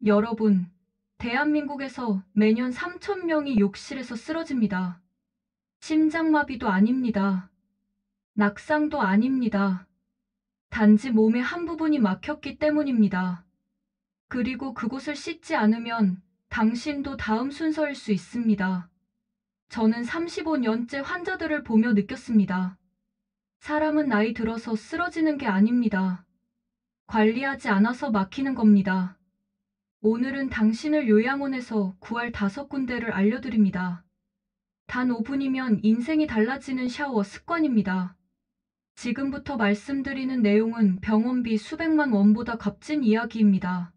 여러분, 대한민국에서 매년 3천 명이 욕실에서 쓰러집니다. 심장마비도 아닙니다. 낙상도 아닙니다. 단지 몸의 한 부분이 막혔기 때문입니다. 그리고 그곳을 씻지 않으면 당신도 다음 순서일 수 있습니다. 저는 35년째 환자들을 보며 느꼈습니다. 사람은 나이 들어서 쓰러지는 게 아닙니다. 관리하지 않아서 막히는 겁니다. 오늘은 당신을 요양원에서 구할 5군데를 알려드립니다. 단 5분이면 인생이 달라지는 샤워 습관입니다. 지금부터 말씀드리는 내용은 병원비 수백만 원보다 값진 이야기입니다.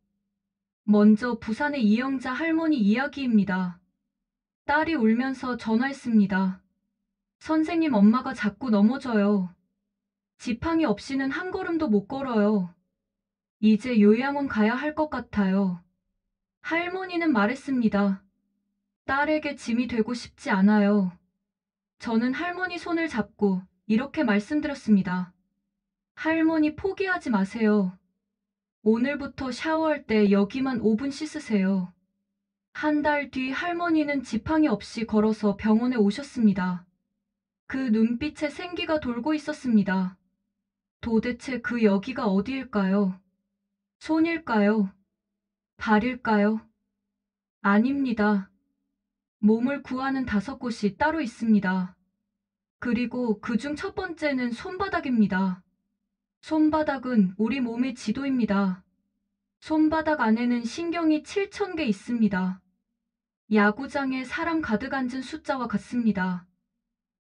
먼저 부산의 이영자 할머니 이야기입니다. 딸이 울면서 전화했습니다. 선생님, 엄마가 자꾸 넘어져요. 지팡이 없이는 한 걸음도 못 걸어요. 이제 요양원 가야 할 것 같아요. 할머니는 말했습니다. 딸에게 짐이 되고 싶지 않아요. 저는 할머니 손을 잡고 이렇게 말씀드렸습니다. 할머니, 포기하지 마세요. 오늘부터 샤워할 때 여기만 5분 씻으세요. 한 달 뒤 할머니는 지팡이 없이 걸어서 병원에 오셨습니다. 그 눈빛에 생기가 돌고 있었습니다. 도대체 그 여기가 어디일까요? 손일까요? 발일까요? 아닙니다. 몸을 구하는 5곳이 따로 있습니다. 그리고 그중 첫 번째는 손바닥입니다. 손바닥은 우리 몸의 지도입니다. 손바닥 안에는 신경이 7천 개 있습니다. 야구장에 사람 가득 앉은 숫자와 같습니다.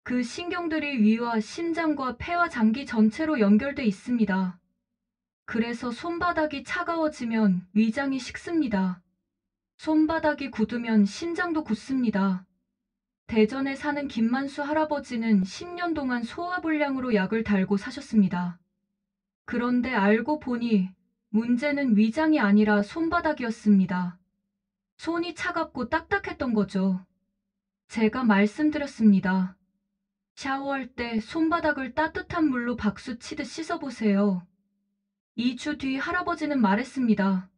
그 신경들이 위와 심장과 폐와 장기 전체로 연결돼 있습니다. 그래서 손바닥이 차가워지면 위장이 식습니다. 손바닥이 굳으면 심장도 굳습니다. 대전에 사는 김만수 할아버지는 10년 동안 소화불량으로 약을 달고 사셨습니다. 그런데 알고 보니 문제는 위장이 아니라 손바닥이었습니다. 손이 차갑고 딱딱했던 거죠. 제가 말씀드렸습니다. 샤워할 때 손바닥을 따뜻한 물로 박수 치듯 씻어보세요. 2주 뒤 할아버지는 말했습니다.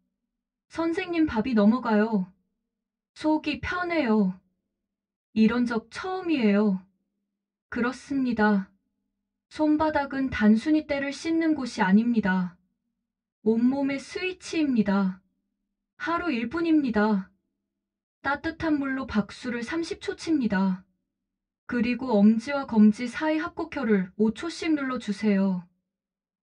선생님, 밥이 넘어가요. 속이 편해요. 이런 적 처음이에요. 그렇습니다. 손바닥은 단순히 때를 씻는 곳이 아닙니다. 온몸의 스위치입니다. 하루 1분입니다. 따뜻한 물로 박수를 30초 칩니다. 그리고 엄지와 검지 사이 합곡혈을 5초씩 눌러주세요.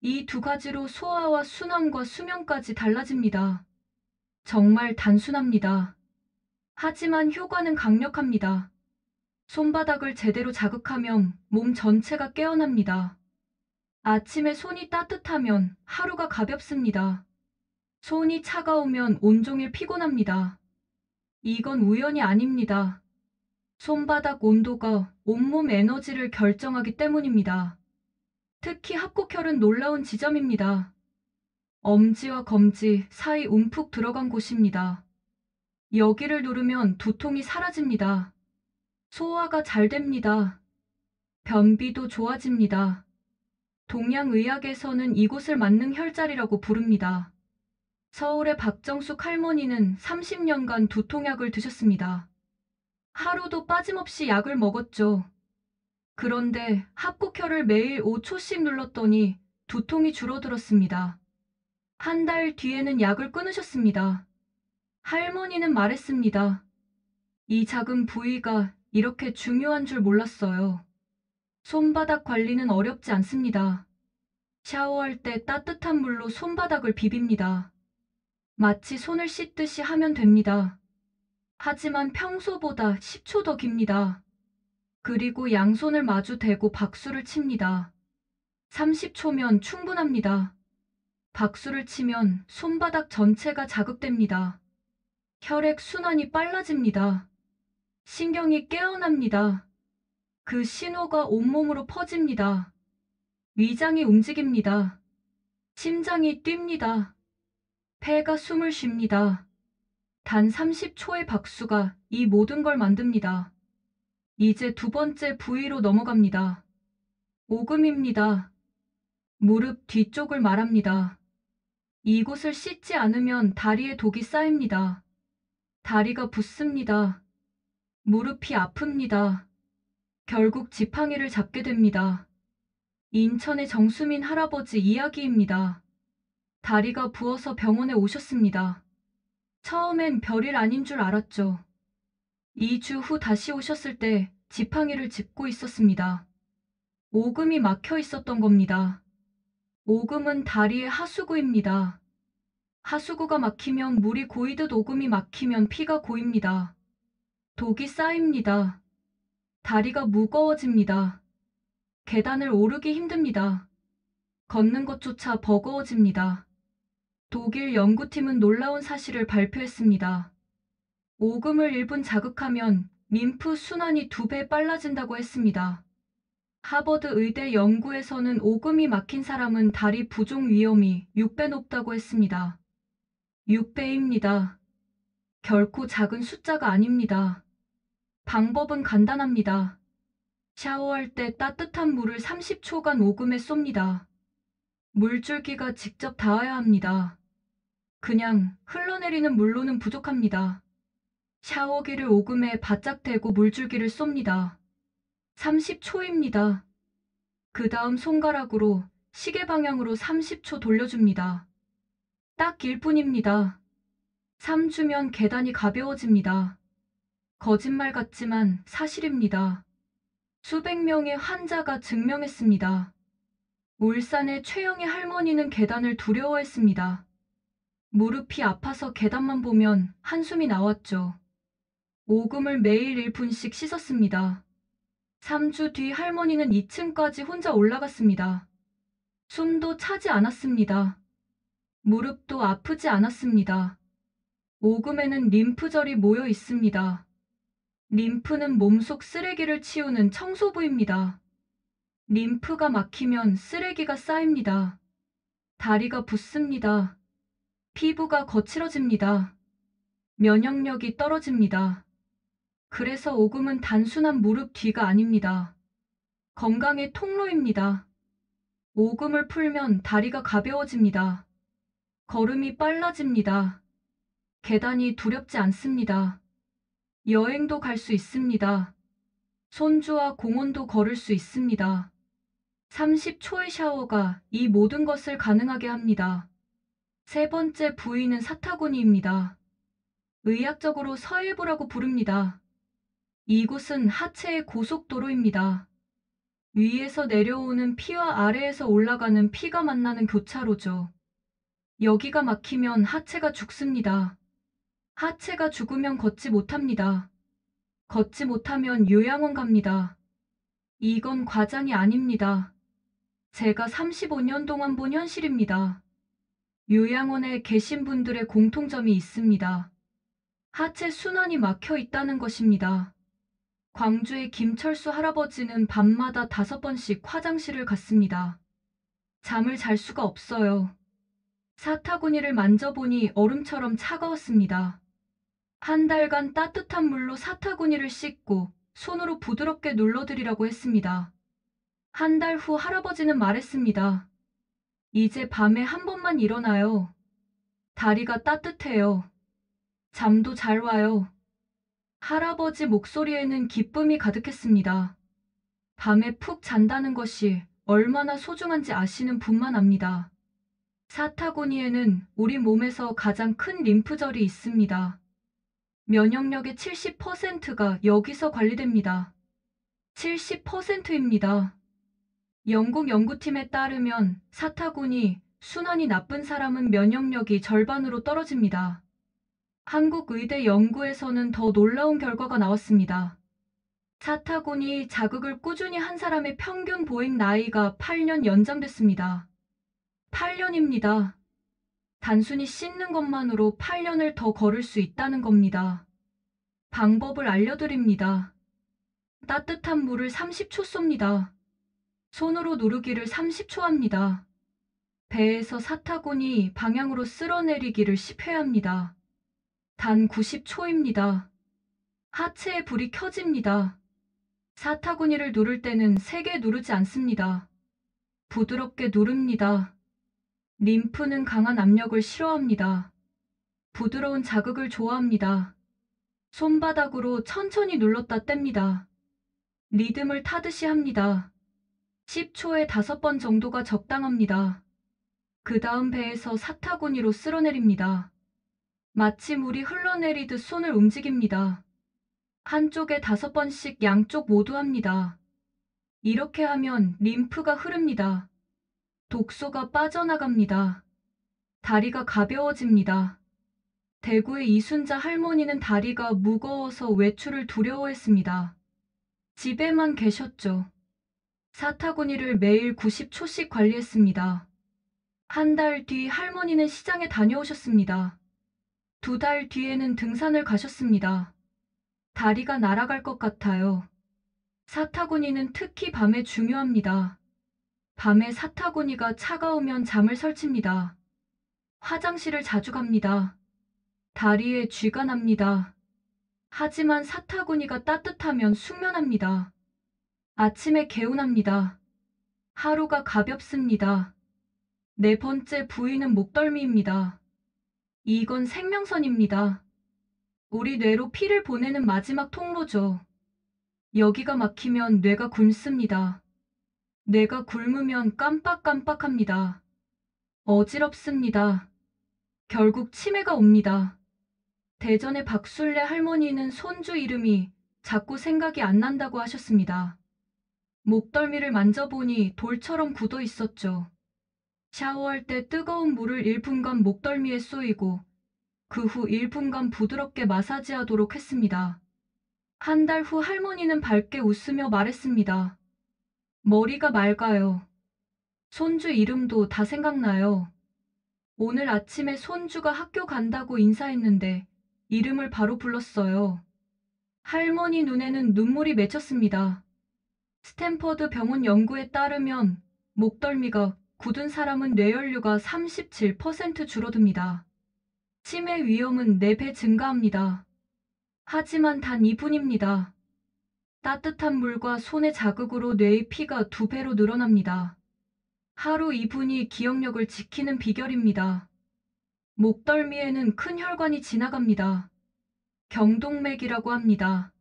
이 2가지로 소화와 순환과 수면까지 달라집니다. 정말 단순합니다. 하지만 효과는 강력합니다. 손바닥을 제대로 자극하면 몸 전체가 깨어납니다. 아침에 손이 따뜻하면 하루가 가볍습니다. 손이 차가우면 온종일 피곤합니다. 이건 우연이 아닙니다. 손바닥 온도가 온몸 에너지를 결정하기 때문입니다. 특히 합곡혈은 놀라운 지점입니다. 엄지와 검지 사이 움푹 들어간 곳입니다. 여기를 누르면 두통이 사라집니다. 소화가 잘 됩니다. 변비도 좋아집니다. 동양의학에서는 이곳을 만능 혈자리라고 부릅니다. 서울의 박정숙 할머니는 30년간 두통약을 드셨습니다. 하루도 빠짐없이 약을 먹었죠. 그런데 합곡혈을 매일 5초씩 눌렀더니 두통이 줄어들었습니다. 한 달 뒤에는 약을 끊으셨습니다. 할머니는 말했습니다. 이 작은 부위가 이렇게 중요한 줄 몰랐어요. 손바닥 관리는 어렵지 않습니다. 샤워할 때 따뜻한 물로 손바닥을 비빕니다. 마치 손을 씻듯이 하면 됩니다. 하지만 평소보다 10초 더 깁니다. 그리고 양손을 마주 대고 박수를 칩니다. 30초면 충분합니다. 박수를 치면 손바닥 전체가 자극됩니다. 혈액 순환이 빨라집니다. 신경이 깨어납니다. 그 신호가 온몸으로 퍼집니다. 위장이 움직입니다. 심장이 뜁니다. 폐가 숨을 쉽니다. 단 30초의 박수가 이 모든 걸 만듭니다. 이제 2번째 부위로 넘어갑니다. 오금입니다. 무릎 뒤쪽을 말합니다. 이곳을 씻지 않으면 다리에 독이 쌓입니다. 다리가 붓습니다. 무릎이 아픕니다. 결국 지팡이를 잡게 됩니다. 인천의 정수민 할아버지 이야기입니다. 다리가 부어서 병원에 오셨습니다. 처음엔 별일 아닌 줄 알았죠. 2주 후 다시 오셨을 때 지팡이를 짚고 있었습니다. 오금이 막혀 있었던 겁니다. 오금은 다리의 하수구입니다. 하수구가 막히면 물이 고이듯 오금이 막히면 피가 고입니다. 독이 쌓입니다. 다리가 무거워집니다. 계단을 오르기 힘듭니다. 걷는 것조차 버거워집니다. 독일 연구팀은 놀라운 사실을 발표했습니다. 오금을 1분 자극하면 림프 순환이 2배 빨라진다고 했습니다. 하버드 의대 연구에서는 오금이 막힌 사람은 다리 부종 위험이 6배 높다고 했습니다. 6배입니다. 결코 작은 숫자가 아닙니다. 방법은 간단합니다. 샤워할 때 따뜻한 물을 30초간 오금에 쏩니다. 물줄기가 직접 닿아야 합니다. 그냥 흘러내리는 물로는 부족합니다. 샤워기를 오금에 바짝 대고 물줄기를 쏩니다. 30초입니다. 그 다음 손가락으로 시계 방향으로 30초 돌려줍니다. 딱 1분입니다. 3주면 계단이 가벼워집니다. 거짓말 같지만 사실입니다. 수백 명의 환자가 증명했습니다. 울산의 최영희 할머니는 계단을 두려워했습니다. 무릎이 아파서 계단만 보면 한숨이 나왔죠. 오금을 매일 1분씩 씻었습니다. 3주 뒤 할머니는 2층까지 혼자 올라갔습니다. 숨도 차지 않았습니다. 무릎도 아프지 않았습니다. 오금에는 림프절이 모여 있습니다. 림프는 몸속 쓰레기를 치우는 청소부입니다. 림프가 막히면 쓰레기가 쌓입니다. 다리가 붓습니다. 피부가 거칠어집니다. 면역력이 떨어집니다. 그래서 오금은 단순한 무릎 뒤가 아닙니다. 건강의 통로입니다. 오금을 풀면 다리가 가벼워집니다. 걸음이 빨라집니다. 계단이 두렵지 않습니다. 여행도 갈 수 있습니다. 손주와 공원도 걸을 수 있습니다. 30초의 샤워가 이 모든 것을 가능하게 합니다. 세 번째 부위는 사타구니입니다. 의학적으로 서해부라고 부릅니다. 이곳은 하체의 고속도로입니다. 위에서 내려오는 피와 아래에서 올라가는 피가 만나는 교차로죠. 여기가 막히면 하체가 죽습니다. 하체가 죽으면 걷지 못합니다. 걷지 못하면 요양원 갑니다. 이건 과장이 아닙니다. 제가 35년 동안 본 현실입니다. 요양원에 계신 분들의 공통점이 있습니다. 하체 순환이 막혀 있다는 것입니다. 광주의 김철수 할아버지는 밤마다 5번씩 화장실을 갔습니다. 잠을 잘 수가 없어요. 사타구니를 만져보니 얼음처럼 차가웠습니다. 한 달간 따뜻한 물로 사타구니를 씻고 손으로 부드럽게 눌러드리라고 했습니다. 한 달 후 할아버지는 말했습니다. 이제 밤에 한 번만 일어나요. 다리가 따뜻해요. 잠도 잘 와요. 할아버지 목소리에는 기쁨이 가득했습니다. 밤에 푹 잔다는 것이 얼마나 소중한지 아시는 분만 압니다. 사타구니에는 우리 몸에서 가장 큰 림프절이 있습니다. 면역력의 70%가 여기서 관리됩니다. 70%입니다. 영국 연구팀에 따르면 사타구니 순환이 나쁜 사람은 면역력이 절반으로 떨어집니다. 한국 의대 연구에서는 더 놀라운 결과가 나왔습니다. 사타구니 자극을 꾸준히 한 사람의 평균 보행 나이가 8년 연장됐습니다. 8년입니다. 단순히 씻는 것만으로 8년을 더 걸을 수 있다는 겁니다. 방법을 알려드립니다. 따뜻한 물을 30초 쏩니다. 손으로 누르기를 30초 합니다. 배에서 사타구니 방향으로 쓸어내리기를 10회 합니다. 단 90초입니다. 하체에 불이 켜집니다. 사타구니를 누를 때는 세게 누르지 않습니다. 부드럽게 누릅니다. 림프는 강한 압력을 싫어합니다. 부드러운 자극을 좋아합니다. 손바닥으로 천천히 눌렀다 뗍니다. 리듬을 타듯이 합니다. 10초에 5번 정도가 적당합니다. 그 다음 배에서 사타구니로 쓸어내립니다. 마치 물이 흘러내리듯 손을 움직입니다. 한쪽에 5번씩 양쪽 모두 합니다. 이렇게 하면 림프가 흐릅니다. 독소가 빠져나갑니다. 다리가 가벼워집니다. 대구의 이순자 할머니는 다리가 무거워서 외출을 두려워했습니다. 집에만 계셨죠. 사타구니를 매일 90초씩 관리했습니다. 한 달 뒤 할머니는 시장에 다녀오셨습니다. 2달 뒤에는 등산을 가셨습니다. 다리가 날아갈 것 같아요. 사타구니는 특히 밤에 중요합니다. 밤에 사타구니가 차가우면 잠을 설칩니다. 화장실을 자주 갑니다. 다리에 쥐가 납니다. 하지만 사타구니가 따뜻하면 숙면합니다. 아침에 개운합니다. 하루가 가볍습니다. 네 번째 부위는 목덜미입니다. 이건 생명선입니다. 우리 뇌로 피를 보내는 마지막 통로죠. 여기가 막히면 뇌가 굶습니다. 뇌가 굶으면 깜빡깜빡합니다. 어지럽습니다. 결국 치매가 옵니다. 대전의 박술래 할머니는 손주 이름이 자꾸 생각이 안 난다고 하셨습니다. 목덜미를 만져보니 돌처럼 굳어 있었죠. 샤워할 때 뜨거운 물을 1분간 목덜미에 쏘이고 그 후 1분간 부드럽게 마사지하도록 했습니다. 한 달 후 할머니는 밝게 웃으며 말했습니다. 머리가 맑아요. 손주 이름도 다 생각나요. 오늘 아침에 손주가 학교 간다고 인사했는데 이름을 바로 불렀어요. 할머니 눈에는 눈물이 맺혔습니다. 스탠퍼드 병원 연구에 따르면 목덜미가 굳은 사람은 뇌연류가 37% 줄어듭니다. 치매 위험은 4배 증가합니다. 하지만 단 2분입니다. 따뜻한 물과 손의 자극으로 뇌의 피가 2배로 늘어납니다. 하루 2분이 기억력을 지키는 비결입니다. 목덜미에는 큰 혈관이 지나갑니다. 경동맥이라고 합니다.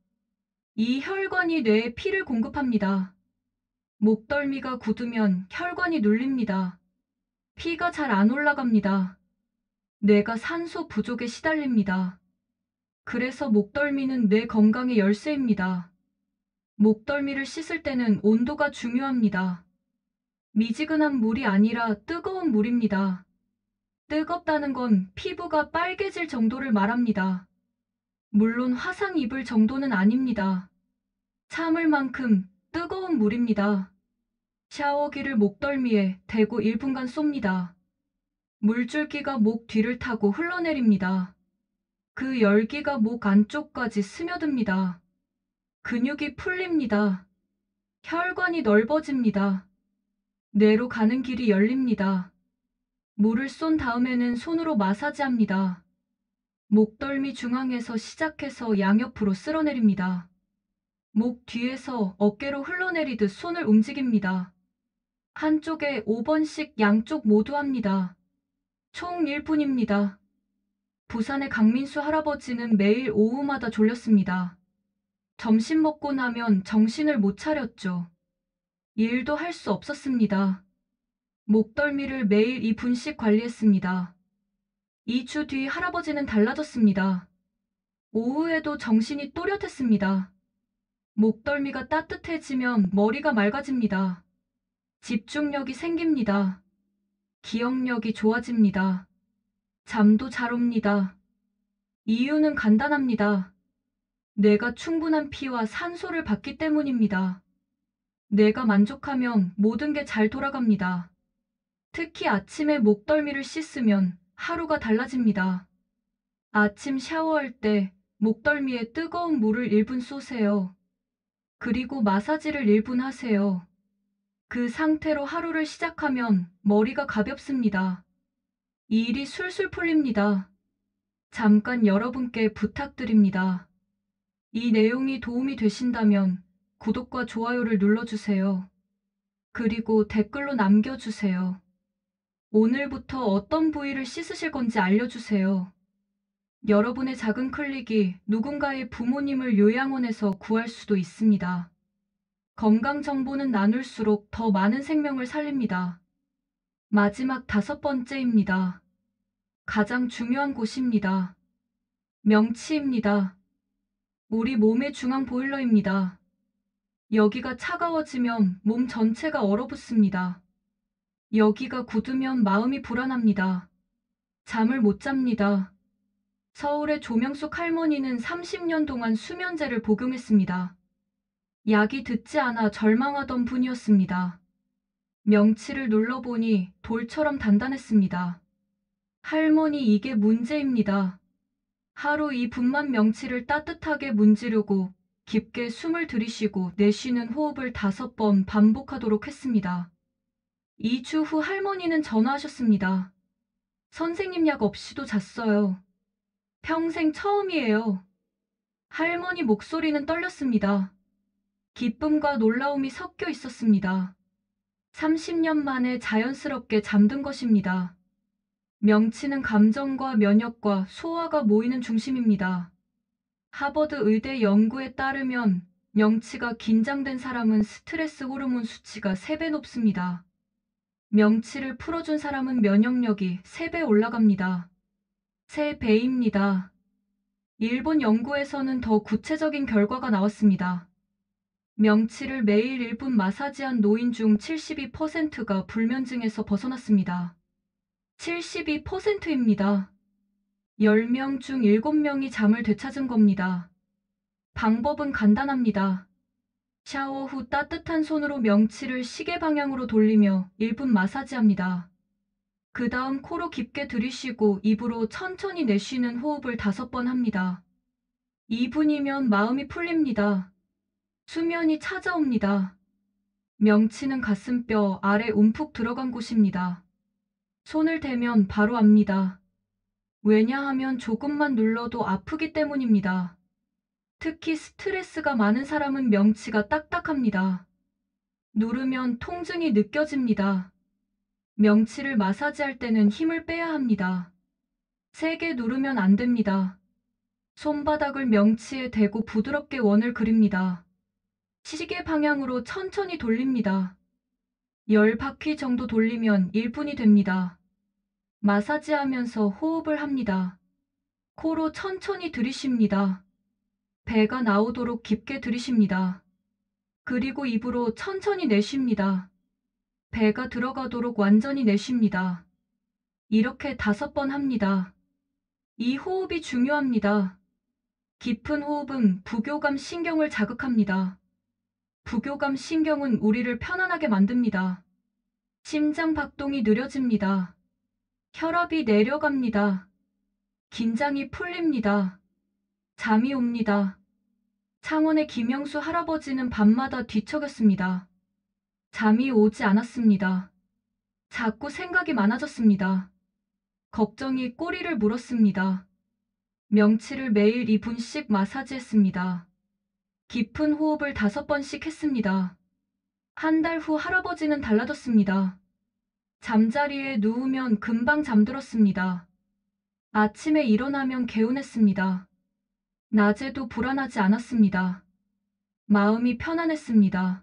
이 혈관이 뇌에 피를 공급합니다. 목덜미가 굳으면 혈관이 눌립니다. 피가 잘 안 올라갑니다. 뇌가 산소 부족에 시달립니다. 그래서 목덜미는 뇌 건강의 열쇠입니다. 목덜미를 씻을 때는 온도가 중요합니다. 미지근한 물이 아니라 뜨거운 물입니다. 뜨겁다는 건 피부가 빨개질 정도를 말합니다. 물론 화상 입을 정도는 아닙니다. 참을 만큼 뜨거운 물입니다. 샤워기를 목덜미에 대고 1분간 쏩니다. 물줄기가 목 뒤를 타고 흘러내립니다. 그 열기가 목 안쪽까지 스며듭니다. 근육이 풀립니다. 혈관이 넓어집니다. 뇌로 가는 길이 열립니다. 물을 쏜 다음에는 손으로 마사지합니다. 목덜미 중앙에서 시작해서 양옆으로 쓸어내립니다. 목 뒤에서 어깨로 흘러내리듯 손을 움직입니다. 한쪽에 5번씩 양쪽 모두 합니다. 총 1분입니다. 부산의 강민수 할아버지는 매일 오후마다 졸렸습니다. 점심 먹고 나면 정신을 못 차렸죠. 일도 할 수 없었습니다. 목덜미를 매일 2분씩 관리했습니다. 2주 뒤 할아버지는 달라졌습니다. 오후에도 정신이 또렷했습니다. 목덜미가 따뜻해지면 머리가 맑아집니다. 집중력이 생깁니다. 기억력이 좋아집니다. 잠도 잘 옵니다. 이유는 간단합니다. 뇌가 충분한 피와 산소를 받기 때문입니다. 뇌가 만족하면 모든 게 잘 돌아갑니다. 특히 아침에 목덜미를 씻으면 하루가 달라집니다. 아침 샤워할 때 목덜미에 뜨거운 물을 1분 쏘세요. 그리고 마사지를 1분 하세요. 그 상태로 하루를 시작하면 머리가 가볍습니다. 일이 술술 풀립니다. 잠깐 여러분께 부탁드립니다. 이 내용이 도움이 되신다면 구독과 좋아요를 눌러주세요. 그리고 댓글로 남겨주세요. 오늘부터 어떤 부위를 씻으실 건지 알려주세요. 여러분의 작은 클릭이 누군가의 부모님을 요양원에서 구할 수도 있습니다. 건강 정보는 나눌수록 더 많은 생명을 살립니다. 마지막 5번째입니다. 가장 중요한 곳입니다. 명치입니다. 우리 몸의 중앙 보일러입니다. 여기가 차가워지면 몸 전체가 얼어붙습니다. 여기가 굳으면 마음이 불안합니다. 잠을 못 잡니다. 서울의 조명숙 할머니는 30년 동안 수면제를 복용했습니다. 약이 듣지 않아 절망하던 분이었습니다. 명치를 눌러보니 돌처럼 단단했습니다. 할머니, 이게 문제입니다. 하루 2분만 명치를 따뜻하게 문지르고 깊게 숨을 들이쉬고 내쉬는 호흡을 5번 반복하도록 했습니다. 2주 후 할머니는 전화하셨습니다. 선생님, 약 없이도 잤어요. 평생 처음이에요. 할머니 목소리는 떨렸습니다. 기쁨과 놀라움이 섞여 있었습니다. 30년 만에 자연스럽게 잠든 것입니다. 명치는 감정과 면역과 소화가 모이는 중심입니다. 하버드 의대 연구에 따르면 명치가 긴장된 사람은 스트레스 호르몬 수치가 3배 높습니다. 명치를 풀어준 사람은 면역력이 3배 올라갑니다. 3배입니다. 일본 연구에서는 더 구체적인 결과가 나왔습니다. 명치를 매일 1분 마사지한 노인 중 72%가 불면증에서 벗어났습니다. 72%입니다. 10명 중 7명이 잠을 되찾은 겁니다. 방법은 간단합니다. 샤워 후 따뜻한 손으로 명치를 시계 방향으로 돌리며 1분 마사지합니다. 그 다음 코로 깊게 들이쉬고 입으로 천천히 내쉬는 호흡을 5번 합니다. 2분이면 마음이 풀립니다. 수면이 찾아옵니다. 명치는 가슴뼈 아래 움푹 들어간 곳입니다. 손을 대면 바로 압니다. 왜냐하면 조금만 눌러도 아프기 때문입니다. 특히 스트레스가 많은 사람은 명치가 딱딱합니다. 누르면 통증이 느껴집니다. 명치를 마사지할 때는 힘을 빼야 합니다. 세게 누르면 안 됩니다. 손바닥을 명치에 대고 부드럽게 원을 그립니다. 시계 방향으로 천천히 돌립니다. 10바퀴 정도 돌리면 1분이 됩니다. 마사지하면서 호흡을 합니다. 코로 천천히 들이쉽니다. 배가 나오도록 깊게 들이쉽니다. 그리고 입으로 천천히 내쉽니다. 배가 들어가도록 완전히 내쉽니다. 이렇게 5번 합니다. 이 호흡이 중요합니다. 깊은 호흡은 부교감 신경을 자극합니다. 부교감 신경은 우리를 편안하게 만듭니다. 심장 박동이 느려집니다. 혈압이 내려갑니다. 긴장이 풀립니다. 잠이 옵니다. 창원의 김영수 할아버지는 밤마다 뒤척였습니다. 잠이 오지 않았습니다. 자꾸 생각이 많아졌습니다. 걱정이 꼬리를 물었습니다. 명치를 매일 2분씩 마사지했습니다. 깊은 호흡을 5번씩 했습니다. 한 달 후 할아버지는 달라졌습니다. 잠자리에 누우면 금방 잠들었습니다. 아침에 일어나면 개운했습니다. 낮에도 불안하지 않았습니다. 마음이 편안했습니다.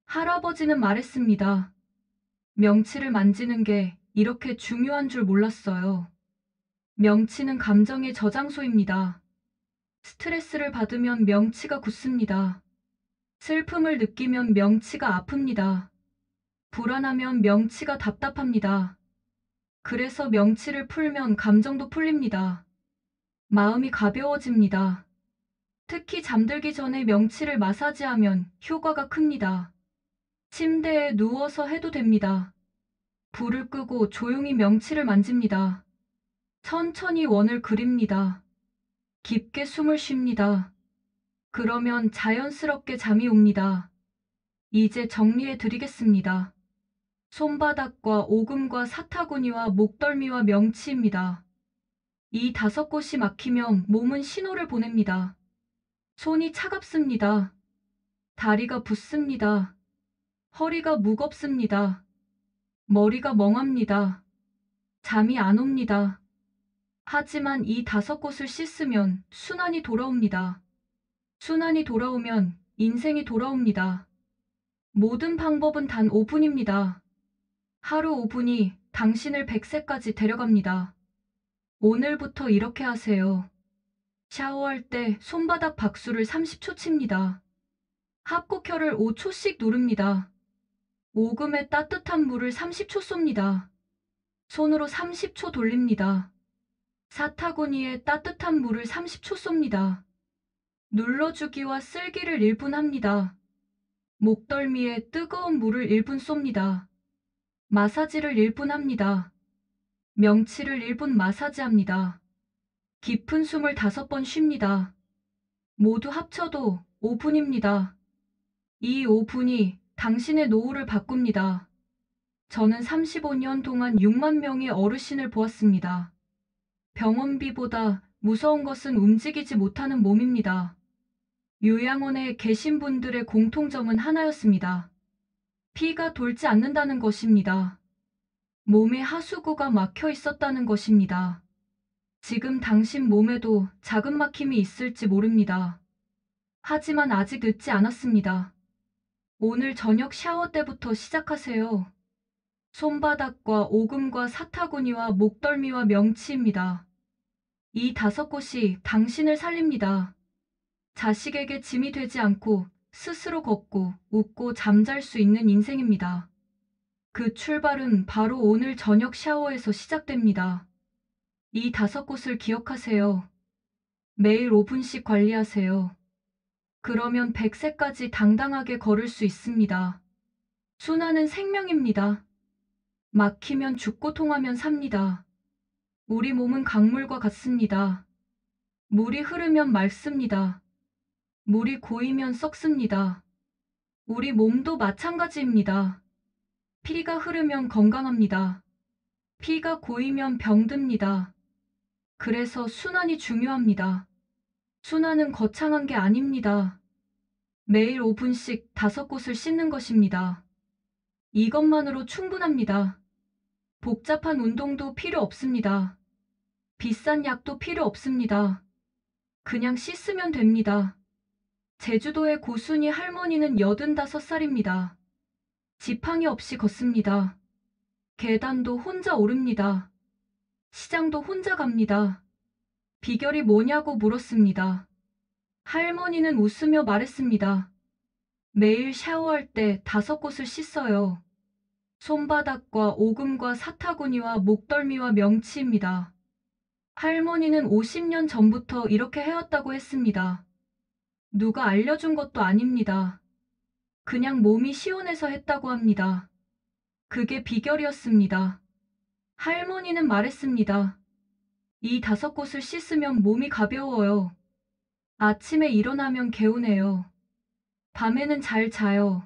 할아버지는 말했습니다. 명치를 만지는 게 이렇게 중요한 줄 몰랐어요. 명치는 감정의 저장소입니다. 스트레스를 받으면 명치가 굳습니다. 슬픔을 느끼면 명치가 아픕니다. 불안하면 명치가 답답합니다. 그래서 명치를 풀면 감정도 풀립니다. 마음이 가벼워집니다. 특히 잠들기 전에 명치를 마사지하면 효과가 큽니다. 침대에 누워서 해도 됩니다. 불을 끄고 조용히 명치를 만집니다. 천천히 원을 그립니다. 깊게 숨을 쉽니다. 그러면 자연스럽게 잠이 옵니다. 이제 정리해 드리겠습니다. 손바닥과 오금과 사타구니와 목덜미와 명치입니다. 이 5곳이 막히면 몸은 신호를 보냅니다. 손이 차갑습니다. 다리가 붓습니다. 허리가 무겁습니다. 머리가 멍합니다. 잠이 안 옵니다. 하지만 이 5곳을 씻으면 순환이 돌아옵니다. 순환이 돌아오면 인생이 돌아옵니다. 모든 방법은 단 5분입니다. 하루 5분이 당신을 100세까지 데려갑니다. 오늘부터 이렇게 하세요. 샤워할 때 손바닥 박수를 30초 칩니다. 합곡혈을 5초씩 누릅니다. 오금에 따뜻한 물을 30초 쏩니다. 손으로 30초 돌립니다. 사타구니에 따뜻한 물을 30초 쏩니다. 눌러주기와 쓸기를 1분 합니다. 목덜미에 뜨거운 물을 1분 쏩니다. 마사지를 1분 합니다. 명치를 1분 마사지합니다. 깊은 숨을 5번 쉽니다. 모두 합쳐도 5분입니다. 이 5분이 당신의 노후를 바꿉니다. 저는 35년 동안 6만 명의 어르신을 보았습니다. 병원비보다 무서운 것은 움직이지 못하는 몸입니다. 요양원에 계신 분들의 공통점은 하나였습니다. 피가 돌지 않는다는 것입니다. 몸에 하수구가 막혀 있었다는 것입니다. 지금 당신 몸에도 작은 막힘이 있을지 모릅니다. 하지만 아직 늦지 않았습니다. 오늘 저녁 샤워 때부터 시작하세요. 손바닥과 오금과 사타구니와 목덜미와 명치입니다. 이 5곳이 당신을 살립니다. 자식에게 짐이 되지 않고 스스로 걷고 웃고 잠잘 수 있는 인생입니다. 그 출발은 바로 오늘 저녁 샤워에서 시작됩니다. 이 5곳을 기억하세요. 매일 5분씩 관리하세요. 그러면 100세까지 당당하게 걸을 수 있습니다. 순환은 생명입니다. 막히면 죽고 통하면 삽니다. 우리 몸은 강물과 같습니다. 물이 흐르면 맑습니다. 물이 고이면 썩습니다. 우리 몸도 마찬가지입니다. 피가 흐르면 건강합니다. 피가 고이면 병듭니다. 그래서 순환이 중요합니다. 순환은 거창한 게 아닙니다. 매일 5분씩 5곳을 씻는 것입니다. 이것만으로 충분합니다. 복잡한 운동도 필요 없습니다. 비싼 약도 필요 없습니다. 그냥 씻으면 됩니다. 제주도의 고순이 할머니는 85살입니다. 지팡이 없이 걷습니다. 계단도 혼자 오릅니다. 시장도 혼자 갑니다. 비결이 뭐냐고 물었습니다. 할머니는 웃으며 말했습니다. 매일 샤워할 때 5곳을 씻어요. 손바닥과 오금과 사타구니와 목덜미와 명치입니다. 할머니는 50년 전부터 이렇게 해왔다고 했습니다. 누가 알려준 것도 아닙니다. 그냥 몸이 시원해서 했다고 합니다. 그게 비결이었습니다. 할머니는 말했습니다. 이 5곳을 씻으면 몸이 가벼워요. 아침에 일어나면 개운해요. 밤에는 잘 자요.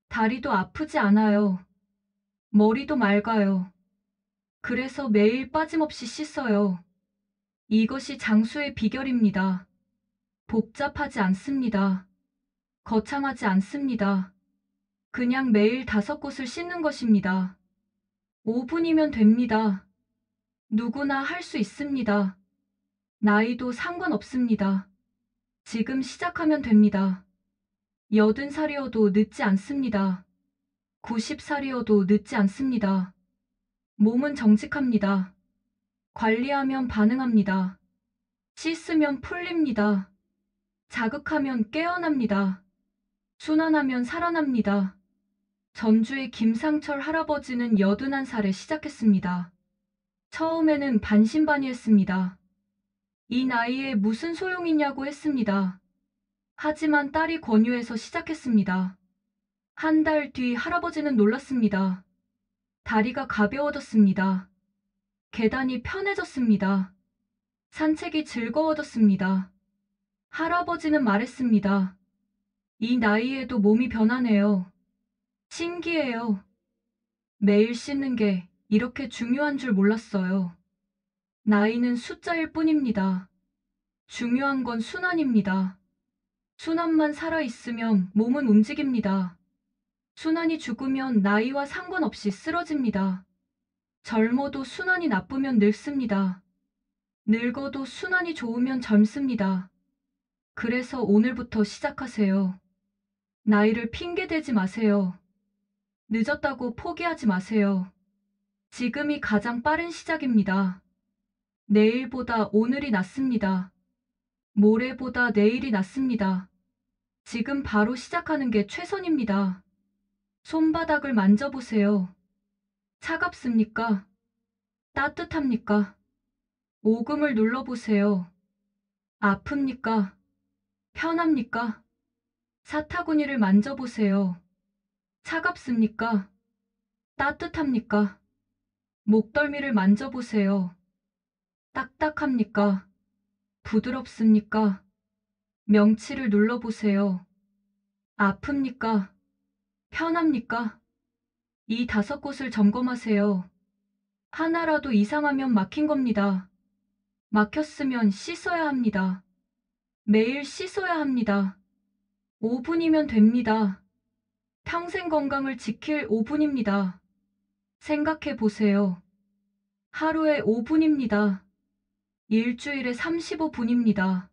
다리도 아프지 않아요. 머리도 맑아요. 그래서 매일 빠짐없이 씻어요. 이것이 장수의 비결입니다. 복잡하지 않습니다. 거창하지 않습니다. 그냥 매일 5곳을 씻는 것입니다. 5분이면 됩니다. 누구나 할 수 있습니다. 나이도 상관없습니다. 지금 시작하면 됩니다. 80살이어도 늦지 않습니다. 90살이어도 늦지 않습니다. 몸은 정직합니다. 관리하면 반응합니다. 씻으면 풀립니다. 자극하면 깨어납니다. 순환하면 살아납니다. 전주의 김상철 할아버지는 81살에 시작했습니다. 처음에는 반신반의했습니다. 이 나이에 무슨 소용이냐고 했습니다. 하지만 딸이 권유해서 시작했습니다. 한 달 뒤 할아버지는 놀랐습니다. 다리가 가벼워졌습니다. 계단이 편해졌습니다. 산책이 즐거워졌습니다. 할아버지는 말했습니다. 이 나이에도 몸이 변하네요. 신기해요. 매일 씻는 게 이렇게 중요한 줄 몰랐어요. 나이는 숫자일 뿐입니다. 중요한 건 순환입니다. 순환만 살아있으면 몸은 움직입니다. 순환이 죽으면 나이와 상관없이 쓰러집니다. 젊어도 순환이 나쁘면 늙습니다. 늙어도 순환이 좋으면 젊습니다. 그래서 오늘부터 시작하세요. 나이를 핑계대지 마세요. 늦었다고 포기하지 마세요. 지금이 가장 빠른 시작입니다. 내일보다 오늘이 낫습니다. 모레보다 내일이 낫습니다. 지금 바로 시작하는 게 최선입니다. 손바닥을 만져보세요. 차갑습니까? 따뜻합니까? 오금을 눌러보세요. 아픕니까? 편합니까? 사타구니를 만져보세요. 차갑습니까? 따뜻합니까? 목덜미를 만져보세요. 딱딱합니까? 부드럽습니까? 명치를 눌러보세요. 아픕니까? 편합니까? 이 5곳을 점검하세요. 하나라도 이상하면 막힌 겁니다. 막혔으면 씻어야 합니다. 매일 씻어야 합니다. 5분이면 됩니다. 평생 건강을 지킬 5분입니다. 생각해 보세요. 하루에 5분입니다. 일주일에 35분입니다.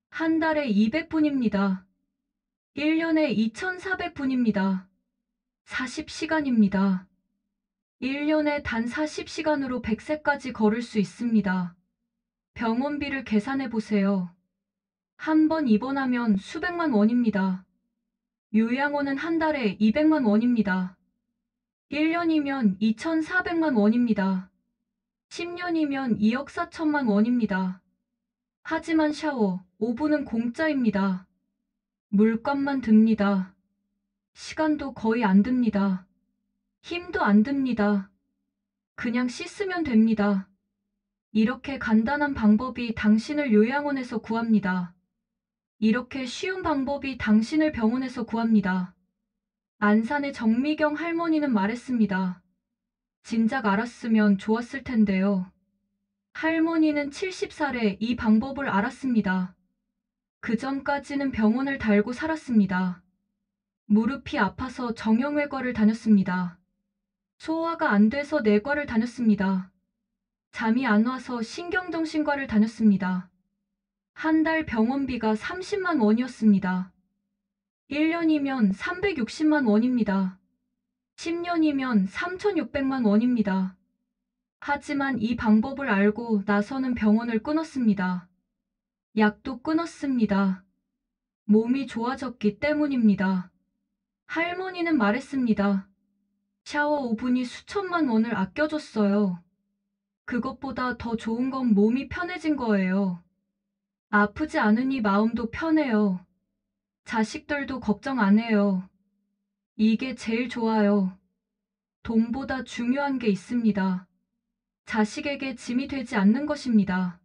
한 달에 200분입니다. 1년에 2400분입니다. 40시간입니다. 1년에 단 40시간으로 100세까지 걸을 수 있습니다. 병원비를 계산해 보세요. 한 번 입원하면 수백만 원입니다. 요양원은 한 달에 200만 원입니다. 1년이면 2,400만 원입니다. 10년이면 2억 4천만 원입니다. 하지만 샤워 5분은 공짜입니다. 물값만 듭니다. 시간도 거의 안 듭니다. 힘도 안 듭니다. 그냥 씻으면 됩니다. 이렇게 간단한 방법이 당신을 요양원에서 구합니다. 이렇게 쉬운 방법이 당신을 병원에서 구합니다. 안산의 정미경 할머니는 말했습니다. 진작 알았으면 좋았을 텐데요. 할머니는 70살에 이 방법을 알았습니다. 그 전까지는 병원을 달고 살았습니다. 무릎이 아파서 정형외과를 다녔습니다. 소화가 안 돼서 내과를 다녔습니다. 잠이 안 와서 신경정신과를 다녔습니다. 한 달 병원비가 30만 원이었습니다. 1년이면 360만 원입니다. 10년이면 3,600만 원입니다. 하지만 이 방법을 알고 나서는 병원을 끊었습니다. 약도 끊었습니다. 몸이 좋아졌기 때문입니다. 할머니는 말했습니다. 샤워 5분이 수천만 원을 아껴줬어요. 그것보다 더 좋은 건 몸이 편해진 거예요. 아프지 않으니 마음도 편해요. 자식들도 걱정 안 해요. 이게 제일 좋아요. 돈보다 중요한 게 있습니다. 자식에게 짐이 되지 않는 것입니다.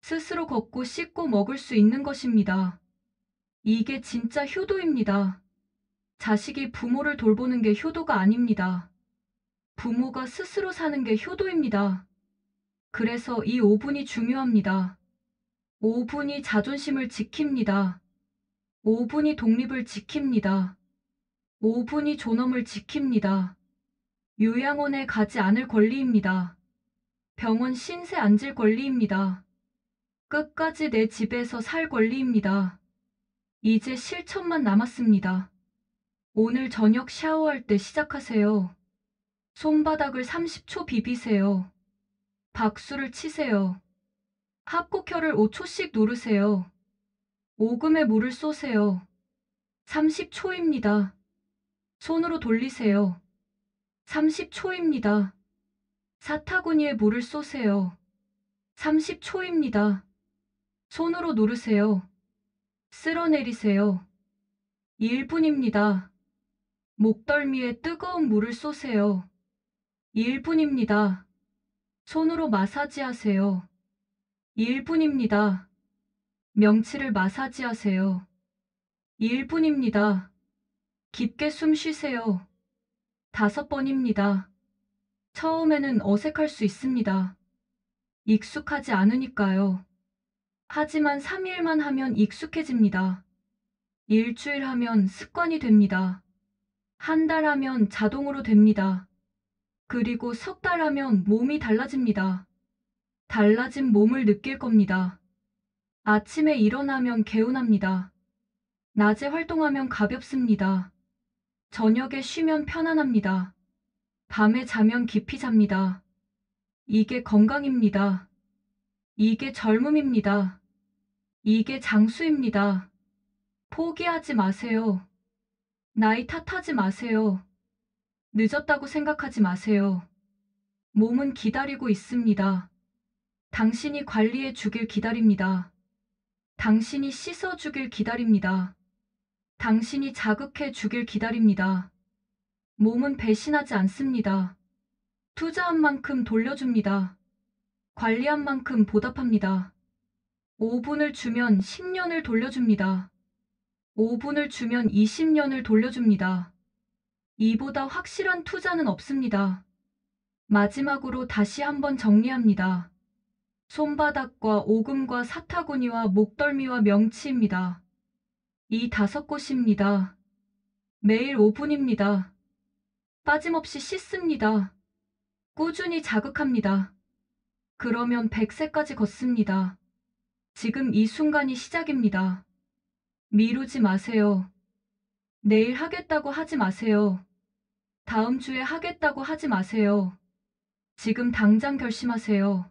스스로 걷고 씻고 먹을 수 있는 것입니다. 이게 진짜 효도입니다. 자식이 부모를 돌보는 게 효도가 아닙니다. 부모가 스스로 사는 게 효도입니다. 그래서 이 5분이 중요합니다. 5분이 자존심을 지킵니다. 5분이 독립을 지킵니다. 5분이 존엄을 지킵니다. 요양원에 가지 않을 권리입니다. 병원 신세 앉을 권리입니다. 끝까지 내 집에서 살 권리입니다. 이제 실천만 남았습니다. 오늘 저녁 샤워할 때 시작하세요. 손바닥을 30초 비비세요. 박수를 치세요. 합곡혈을 5초씩 누르세요. 오금에 물을 쏘세요. 30초입니다. 손으로 돌리세요. 30초입니다. 사타구니에 물을 쏘세요. 30초입니다. 손으로 누르세요. 쓸어내리세요. 1분입니다. 목덜미에 뜨거운 물을 쏘세요. 1분입니다. 손으로 마사지하세요. 1분입니다. 명치를 마사지하세요. 1분입니다. 깊게 숨 쉬세요. 5번입니다. 처음에는 어색할 수 있습니다. 익숙하지 않으니까요. 하지만 3일만 하면 익숙해집니다. 일주일 하면 습관이 됩니다. 한 달 하면 자동으로 됩니다. 그리고 석 달 하면 몸이 달라집니다. 달라진 몸을 느낄 겁니다. 아침에 일어나면 개운합니다. 낮에 활동하면 가볍습니다. 저녁에 쉬면 편안합니다. 밤에 자면 깊이 잡니다. 이게 건강입니다. 이게 젊음입니다. 이게 장수입니다. 포기하지 마세요. 나이 탓하지 마세요. 늦었다고 생각하지 마세요. 몸은 기다리고 있습니다. 당신이 관리해 주길 기다립니다. 당신이 씻어 주길 기다립니다. 당신이 자극해 주길 기다립니다. 몸은 배신하지 않습니다. 투자한 만큼 돌려줍니다. 관리한 만큼 보답합니다. 5분을 주면 10년을 돌려줍니다. 5분을 주면 20년을 돌려줍니다. 이보다 확실한 투자는 없습니다. 마지막으로 다시 한번 정리합니다. 손바닥과 오금과 사타구니와 목덜미와 명치입니다. 이 5곳입니다. 매일 5분입니다. 빠짐없이 씻습니다. 꾸준히 자극합니다. 그러면 100세까지 걷습니다. 지금 이 순간이 시작입니다. 미루지 마세요. 내일 하겠다고 하지 마세요. 다음 주에 하겠다고 하지 마세요. 지금 당장 결심하세요.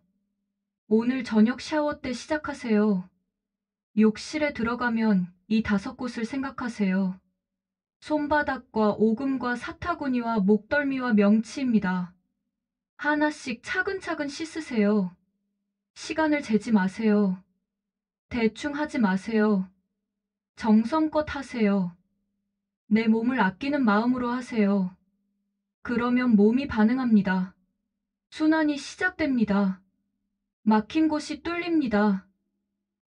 오늘 저녁 샤워 때 시작하세요. 욕실에 들어가면 이 5곳을 생각하세요. 손바닥과 오금과 사타구니와 목덜미와 명치입니다. 하나씩 차근차근 씻으세요. 시간을 재지 마세요. 대충 하지 마세요. 정성껏 하세요. 내 몸을 아끼는 마음으로 하세요. 그러면 몸이 반응합니다. 순환이 시작됩니다. 막힌 곳이 뚫립니다.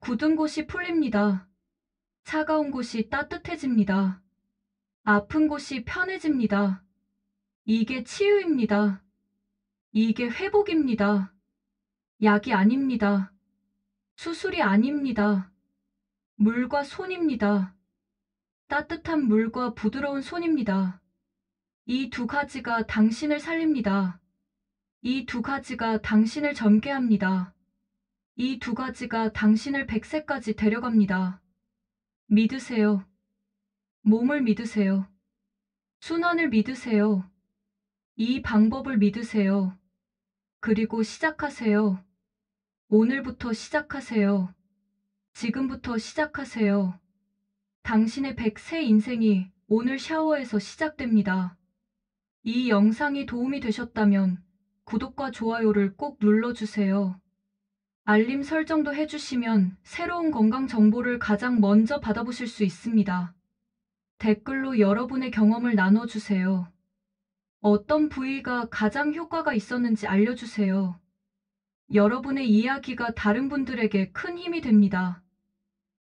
굳은 곳이 풀립니다. 차가운 곳이 따뜻해집니다. 아픈 곳이 편해집니다. 이게 치유입니다. 이게 회복입니다. 약이 아닙니다. 수술이 아닙니다. 물과 손입니다. 따뜻한 물과 부드러운 손입니다. 이 2가지가 당신을 살립니다. 이 2가지가 당신을 젊게 합니다. 이 2가지가 당신을 100세까지 데려갑니다. 믿으세요. 몸을 믿으세요. 순환을 믿으세요. 이 방법을 믿으세요. 그리고 시작하세요. 오늘부터 시작하세요. 지금부터 시작하세요. 당신의 100세 인생이 오늘 샤워에서 시작됩니다. 이 영상이 도움이 되셨다면 구독과 좋아요를 꼭 눌러주세요. 알림 설정도 해주시면 새로운 건강 정보를 가장 먼저 받아보실 수 있습니다. 댓글로 여러분의 경험을 나눠주세요. 어떤 부위가 가장 효과가 있었는지 알려주세요. 여러분의 이야기가 다른 분들에게 큰 힘이 됩니다.